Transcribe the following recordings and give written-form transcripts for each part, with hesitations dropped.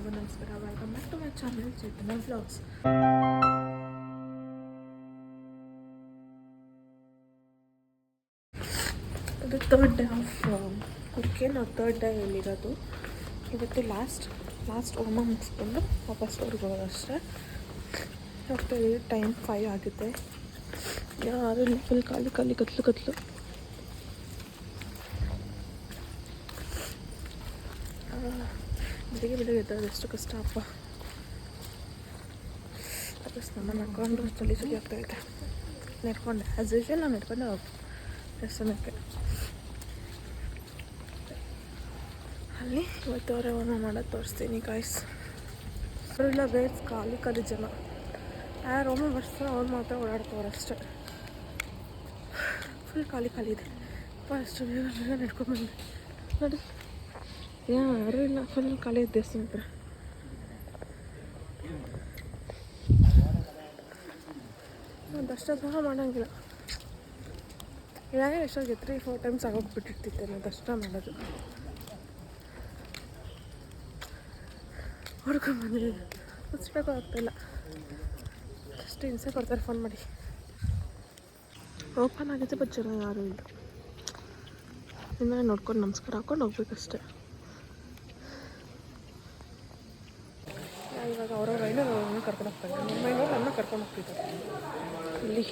ಎಲ್ಲರಿಗೂ ನಮಸ್ಕಾರ. Welcome back to my channel Chetana vlogs. ಇದು ಥರ್ಡ್ ಡೇ ಆಫ್ ಕುಕ್ಕೆ. ನಾವು ಥರ್ಡ್ ಡೇ ಇಲ್ಲಿರೋದು. ಇವತ್ತು ಲಾಸ್ಟ್ ಹೋಮ ಮುಗಿಸ್ಕೊಂಡು ವಾಪಸ್ ಊರಿಗೆ ಹೋಗೋದು ಅಷ್ಟೇ. ಹೋಗ್ತಾ ಇದ್ದೀವಿ. ಟೈಮ್ 5 ಆಗುತ್ತೆ. ಯಾರು ಇಲ್ಲಿ ಫುಲ್ ಖಾಲಿ ಕತ್ಲು. ಬಿಡುಗೆ ಇದ್ದದ್ದು ಎಷ್ಟು ಕಷ್ಟ ಅಪ್ಪ. ಅದು ಸ್ನಾನ ಮಾಡ್ಕೊಂಡು ಚಳಿ ಆಗ್ತಾಯಿದೆ. ನೆಡ್ಕೊಂಡೆ ಆ್ಯಸ್ ಯೂಶ್ವಲ್ ನಾವು ನೆಡ್ಕೊಂಡೆ ಹೋಗಿ ದೇವಸ್ಥಾನಕ್ಕೆ. ಅಲ್ಲಿ ಇವತ್ತು ಅವರೇ ಹೋಮ ಮಾಡೋದು ತೋರಿಸ್ತೀನಿ ಗಾಯ್ಸ್. ಅವರೆಲ್ಲ ಬೇಸ್ ಖಾಲಿ ಜನ. ಯಾರು ಹೋಮ ಮಾಡಿಸ್ತಾರೋ ಅವ್ರು ಮಾತ್ರ ಓಡಾಡ್ತವ್ರು ಅಷ್ಟೇ. ಫುಲ್ ಖಾಲಿ ಇದೆ. ಅಷ್ಟು ಬೇಗ ನೆಡ್ಕೊಂಡ್ಬಂದೆ ನೋಡಿ. ಯಾರು ಇಲ್ಲ, ಫುಲ್ ಖಾಲಿ ದೇವಸ್ಥಾನ ಹತ್ರ. ದರ್ಶನ ಸಹ ಮಾಡೋಂಗಿಲ್ಲ. ಯಾಕೆ ಎಷ್ಟೊಂದು 3-4 ಟೈಮ್ಸ್ ಆಗೋಗ್ಬಿಟ್ಟಿರ್ತಿದ್ದೆ ನಾನು ದರ್ಶನ ಮಾಡೋದು. ಹುಡ್ಕೊಂಡ್ಬಂದಿದ್ದೀನಿ. ಮುಚ್ಬೇಕು ಆಗ್ತಾಯಿಲ್ಲ. ಅಷ್ಟು ಹಿಂಸೆ ಕೊಡ್ತಾರೆ ಫೋನ್ ಮಾಡಿ. ಓಪನ್ ಆಗಿದೆ, ಬಟ್ ಜನ ಯಾರು ಇಲ್ಲ. ನಿಮ್ಮನೆ ನೋಡ್ಕೊಂಡು ನಮಸ್ಕಾರ ಹಾಕ್ಕೊಂಡು ಹೋಗ್ಬೇಕಷ್ಟೆ. ಇವಾಗ ಅವ್ರವ್ರ ಐನವ್ರನ್ನ ಕರ್ಕೊಂಡು ಹೋಗ್ತಾರೆ. ನಮ್ಮ ಐನವ್ರು ನನ್ನ ಕರ್ಕೊಂಡು ಹೋಗ್ತಿದ್ದಾರೆ. ಇಲ್ಲಿ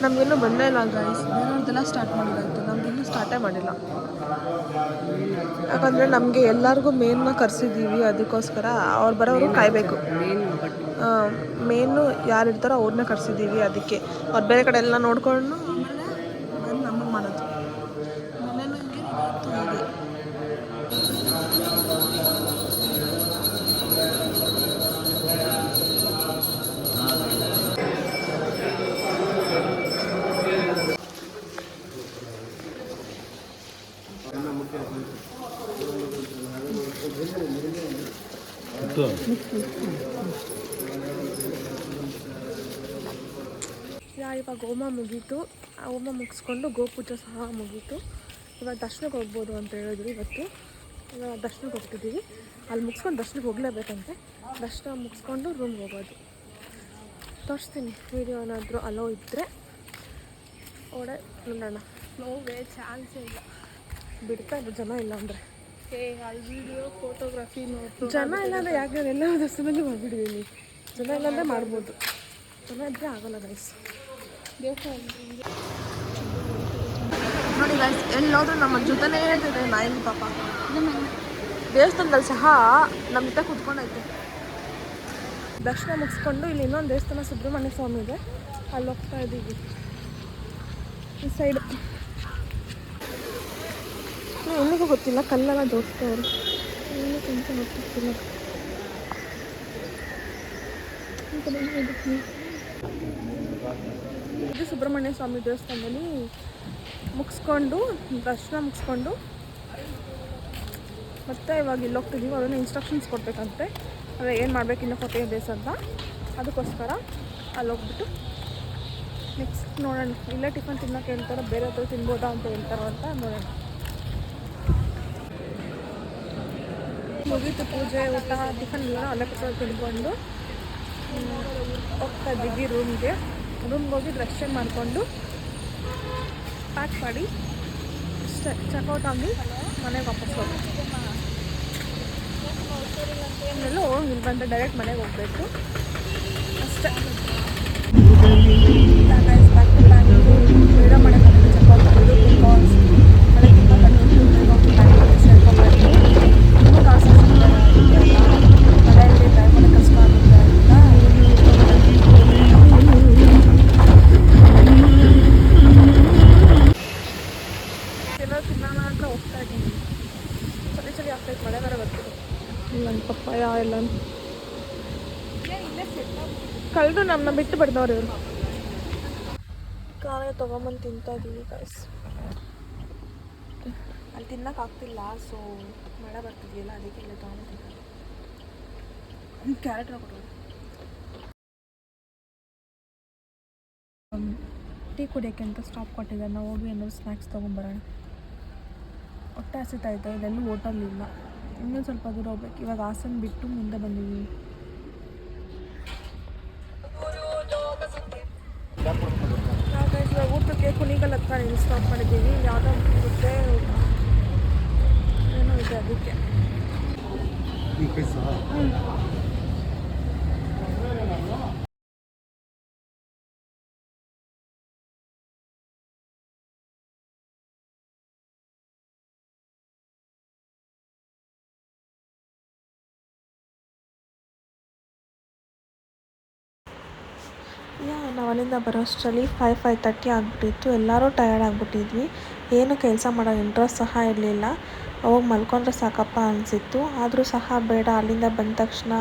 ನಮಗಿನ್ನೂ ಬಂದೇ ಇಲ್ಲ ಗೈಸ್. ಬೇರೆಯವ್ರದ್ದೆಲ್ಲ ಸ್ಟಾರ್ಟ್ ಮಾಡಿದಾಯ್ತು, ನಮಗಿನ್ನೂ ಸ್ಟಾರ್ಟೇ ಮಾಡಿಲ್ಲ. ಯಾಕಂದರೆ ನಮಗೆ ಎಲ್ಲರಿಗೂ ಮೇನ್ನ ಕರೆಸಿದ್ದೀವಿ. ಅದಕ್ಕೋಸ್ಕರ ಅವ್ರು ಬರೋರು ಕಾಯಬೇಕು. ಮೇನು ಯಾರು ಇರ್ತಾರೋ ಅವ್ರನ್ನ ಕರೆಸಿದ್ದೀವಿ. ಅದಕ್ಕೆ ಅವ್ರು ಬೇರೆ ಕಡೆ ಎಲ್ಲ ನೋಡಿಕೊಂಡು ಬಂದು ನಮಗೆ ಮಾಡೋದು. ಮನೇನು ಹೀಗೆ ಇವತ್ತು ಹೀಗೆ. ಇವಾಗ ಹೋಮ ಮುಗೀತು. ಆ ಹೋಮ ಮುಗಿಸ್ಕೊಂಡು ಗೋಪೂಜೆ ಸಹ ಮುಗೀತು. ಇವಾಗ ದರ್ಶನಕ್ಕೆ ಹೋಗ್ಬೋದು ಅಂತ ಹೇಳಿದ್ರು ಇವತ್ತು. ಇವಾಗ ದರ್ಶನಕ್ಕೆ ಹೋಗ್ತಿದ್ದೀವಿ. ಅಲ್ಲಿ ಮುಗಿಸ್ಕೊಂಡು ದರ್ಶನಕ್ಕೆ ಹೋಗಲೇಬೇಕಂತೆ. ದರ್ಶನ ಮುಗಿಸ್ಕೊಂಡು ರೂಮ್ಗೆ ಹೋಗೋದು. ತೋರಿಸ್ತೀನಿ ವೀಡಿಯೋ ಏನಾದರೂ ಅಲೋ ಇದ್ದರೆ ನೋಡೋಣ. ನೋವೇ ಚಾನ್ಸೇ ಇಲ್ಲ. ಬಿಡ್ತಾ ಇಲ್ಲ ಜನ ಇಲ್ಲ ಅಂದರೆ. ಅಲ್ಲಿ ವೀಡಿಯೋ ಫೋಟೋಗ್ರಫಿ ಜನ ಇಲ್ಲ ಅಂದರೆ ಯಾಕೆ ನಾನು ಎಲ್ಲ ದರ್ಶನದಲ್ಲಿ ಮಾಡಿಬಿಡ್ತೀನಿ. ಜನ ಇಲ್ಲಾಂದರೆ ಮಾಡ್ಬೋದು. ಜನ ಇದ್ದರೆ ಆಗೋಲ್ಲ ಗೈಸ್. ನೋಡಿ ಗೈಸ್, ಎಲ್ಲೋದ್ರೂ ನಮ್ಮ ಜೊತೆನೇ ಇರ್ತದೆ ನಾಯಿಲಿ ಪಾಪ. ದೇವಸ್ಥಾನದಲ್ಲಿ ಸಹ ನಮ್ಮ ಜೊತೆ ಕೂತ್ಕೊಂಡೈತೆ. ದರ್ಶನ ಮುಗಿಸ್ಕೊಂಡು ಇಲ್ಲಿ ಇನ್ನೊಂದು ದೇವಸ್ಥಾನ ಸುಬ್ರಹ್ಮಣ್ಯ ಸ್ವಾಮಿ ಇದೆ, ಅಲ್ಲಿ ಹೋಗ್ತಾ ಇದ್ದೀವಿ. ಈ ಸೈಡ್ ಎಲ್ಲಿಗೂ ಗೊತ್ತಿಲ್ಲ, ಕಲ್ಲೆಲ್ಲ ಜೋಡಿಸ್ತವ್ರು. ಏನು ತುಂಬ ಗೊತ್ತಿಲ್ಲ. ಇದು ಸುಬ್ರಹ್ಮಣ್ಯ ಸ್ವಾಮಿ ದೇವಸ್ಥಾನದಲ್ಲಿ ಮುಗಿಸ್ಕೊಂಡು ದರ್ಶನ ಮುಗಿಸ್ಕೊಂಡು ಮತ್ತೆ ಇವಾಗ ಇಲ್ಲಿ ಹೋಗ್ತಿದ್ದೀವಿ. ಅದನ್ನು ಇನ್ಸ್ಟ್ರಕ್ಷನ್ಸ್ ಕೊಡಬೇಕಂತೆ. ಅದೇ ಏನು ಮಾಡಬೇಕು ಇನ್ನೂ 40 ಡೇಸ್ ಅಂತ. ಅದಕ್ಕೋಸ್ಕರ ಅಲ್ಲಿ ಹೋಗ್ಬಿಟ್ಟು ನೆಕ್ಸ್ಟ್ ನೋಡೋಣ. ಇಲ್ಲೇ ಟಿಫನ್ ತಿನ್ನೋಕೆ ಹೇಳ್ತಾರೋ, ಬೇರೆ ಹತ್ರ ತಿನ್ಬೋದಾ ಅಂತ ಹೇಳ್ತಾರೋ ಅಂತ ನೋಡೋಣ. ಮುಗೀತು ಪೂಜೆ, ಊಟ, ಟಿಫನ್ ಎಲ್ಲ ಅಲ್ಲೇ ಕೂತ್ಕೊಂಡು ತಿನ್ಕೊಂಡು ಹೋಗ್ತಾ ಇದ್ದೀವಿ ರೂಮ್ಗೆ ಹೋಗಿ ಡ್ರೆಸ್ ಚೇಂಜ್ ಮಾಡಿಕೊಂಡು ಪ್ಯಾಕ್ ಮಾಡಿ ಅಷ್ಟೇ ಚೆಕ್ಔಟ್ ಆಗಿ ಮನೆಗೆ ವಾಪಸ್ ಹೋಗ್ಬೇಕು. ಎಲ್ಲೂ ಇಲ್ಲಿ ಬಂದರೆ ಡೈರೆಕ್ಟ್ ಮನೆಗೆ ಹೋಗಬೇಕು ಅಷ್ಟೇ. ಬೇಡ ಮನೆಗೆ ಹೋಗ್ತೀವಿ. ಚೆಕ್ಔಟ್ ಮಾಡಿದ್ದು ಬಿಕಾಸ್ ಅದಕ್ಕಿಂತ ಸೇರ್ಕೊಬೇಕು. ಇನ್ನೂ ಕಾಸು ಮನೆಯಲ್ಲಿ ಟೈಮಲ್ಲಿ ಕಷ್ಟ ಆಗುತ್ತೆ ಅಂತ ತಿನ್ನೋಣ ಅಂತ ಹೋಗ್ತಾ ಇದ್ದೀವಿ. ಚಳಿ ಆಗ್ತೈತೆ. ಮಳೆ ಬೇರೆ ಬರ್ತಿದೆ. ಇಲ್ಲ ಪಪ್ಪಾಯ ಎಲ್ಲ ಕಳೆದು ನಮ್ಮನ್ನ ಬಿಟ್ಟು ಬಿಡ್ದವ್ರು ಇವರು. ಕಾಲೇ ತೊಗೊಂಬಂದು ತಿಂತಾ ಇದ್ದೀವಿ ಗೈಸ್. ಅಲ್ಲಿ ತಿನ್ನೋಕ್ಕಾಗ್ತಿಲ್ಲ, ಸೊ ಮಳೆ ಬರ್ತಿದೆಯಲ್ಲ ಅದಕ್ಕೆ ಇಲ್ಲ ತೊಗೊಂಡು ಕ್ಯಾರೆಟ್ ಕೊಡೋದು. ಟೀ ಕುಡಿಯೋಕ್ಕೆ ಅಂತ ಸ್ಟಾಪ್ ಕೊಟ್ಟಿದ್ದಾರೆ. ನಾವು ಹೋಗಿ ಏನಾದ್ರು ಸ್ನ್ಯಾಕ್ಸ್ ತೊಗೊಂಬರೋಣ. ಹೊಟ್ಟೆ ಹಸಿತಾಯಿತು, ಇಲ್ಲೆಲ್ಲೂ ಹೋಟೆಲ್ ಇಲ್ಲ. ಇನ್ನೊಂದು ಸ್ವಲ್ಪ ದೂರ ಹೋಗ್ಬೇಕು. ಇವಾಗ ಹಾಸನ ಬಿಟ್ಟು ಮುಂದೆ ಬಂದಿದ್ದೀವಿ. ಇವಾಗ ಊಟಕ್ಕೆ ಕುಣಿಗಲ್ ಹತ್ರ ಇಲ್ಲಿ ಸ್ಟಾಪ್ ಮಾಡಿದ್ದೀವಿ. ಯಾವುದೋ ಮುದ್ದೆ ಏನೋ ಇದೆ ಅದಕ್ಕೆ. ನಾವು ಅಲ್ಲಿಂದ ಬರೋಷ್ಟರಲ್ಲಿ 5:30 ಆಗಿಬಿಟ್ಟಿತ್ತು. ಎಲ್ಲರೂ ಟಯರ್ಡ್ ಆಗಿಬಿಟ್ಟಿದ್ವಿ. ಏನು ಕೆಲಸ ಮಾಡೋ ಇಂಟ್ರೆಸ್ಟ್ ಸಹ ಇರಲಿಲ್ಲ. ಹೋಗಿ ಮಲ್ಕೊಂಡ್ರೆ ಸಾಕಪ್ಪ ಅನಿಸಿತ್ತು. ಆದರೂ ಸಹ ಬೇಡ, ಅಲ್ಲಿಂದ ಬಂದ ತಕ್ಷಣ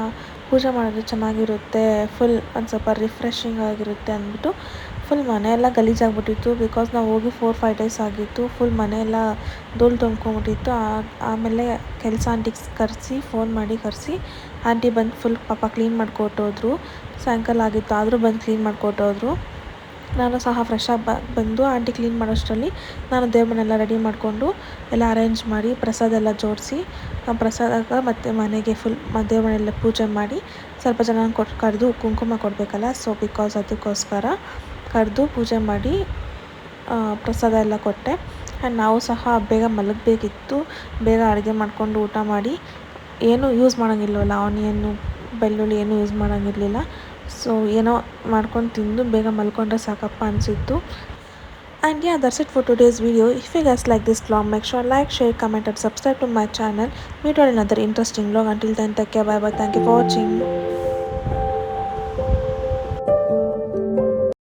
ಪೂಜೆ ಮಾಡಿದ್ರೆ ಚೆನ್ನಾಗಿರುತ್ತೆ, ಫುಲ್ ಒಂದು ಸ್ವಲ್ಪ ರಿಫ್ರೆಶಿಂಗ್ ಆಗಿರುತ್ತೆ ಅಂದ್ಬಿಟ್ಟು ಫುಲ್ ಮನೆಯೆಲ್ಲ ಗಲೀಜಾಗಿಬಿಟ್ಟಿತ್ತು. ಬಿಕಾಸ್ ನಾವು ಹೋಗಿ 4-5 ಡೇಸ್ ಆಗಿತ್ತು. ಫುಲ್ ಮನೆಯೆಲ್ಲ ಧೂಳು ತುಂಬ್ಕೊಂಬಿಟ್ಟಿತ್ತು. ಆಮೇಲೆ ಕೆಲಸ ಆಂಟಿಗೆ ಫೋನ್ ಮಾಡಿ ಕರೆಸಿ ಆಂಟಿ ಬಂದು ಫುಲ್ ಪಾಪ ಕ್ಲೀನ್ ಮಾಡಿಕೊಟ್ಟೋದ್ರು. ಸಾಯಂಕಾಲ ಆಗಿತ್ತು, ಆದರೂ ಬಂದು ಕ್ಲೀನ್ ಮಾಡಿಕೊಟ್ಟೋದ್ರು. ನಾನು ಸಹ ಫ್ರೆಶ್ ಆಗಿ ಬಂದು ಆಂಟಿ ಕ್ಲೀನ್ ಮಾಡೋಷ್ಟರಲ್ಲಿ ನಾನು ದೇವ್ರ ಮನೆಯೆಲ್ಲ ರೆಡಿ ಮಾಡಿಕೊಂಡು ಎಲ್ಲ ಅರೇಂಜ್ ಮಾಡಿ ಪ್ರಸಾದ ಎಲ್ಲ ಜೋಡಿಸಿ ಪ್ರಸಾದ ಮತ್ತು ಮನೆಗೆ ಫುಲ್ ದೇವ್ರ ಮನೆಯೆಲ್ಲ ಪೂಜೆ ಮಾಡಿ ಸ್ವಲ್ಪ ಜನ ಕರೆದು ಕುಂಕುಮ ಕೊಡಬೇಕಲ್ಲ, ಸೊ ಬಿಕಾಸ್ ಅದಕ್ಕೋಸ್ಕರ ಕರೆದು ಪೂಜೆ ಮಾಡಿ ಪ್ರಸಾದ ಎಲ್ಲ ಕೊಟ್ಟೆ. ಆ್ಯಂಡ್ ನಾವು ಸಹ ಬೇಗ ಮಲಗಬೇಕಿತ್ತು. ಬೇಗ ಅಡುಗೆ ಮಾಡಿಕೊಂಡು ಊಟ ಮಾಡಿ, ಏನೂ ಯೂಸ್ ಮಾಡೋಂಗಿಲ್ವಲ್ಲ, ಆನಿಯನ್ನು ಬೆಳ್ಳುಳ್ಳಿ ಏನೂ ಯೂಸ್ ಮಾಡೋಂಗಿರಲಿಲ್ಲ. ಸೊ ಏನೋ ಮಾಡ್ಕೊಂಡು ತಿಂದು ಬೇಗ ಮಲ್ಕೊಂಡ್ರೆ ಸಾಕಪ್ಪ ಅನಿಸಿತ್ತು. And yeah, that's it for today's video. If you guys like this vlog, make sure like, share, comment and subscribe to my channel. Meet you on another interesting vlog. Until then, take care, bye bye. Thank you for watching.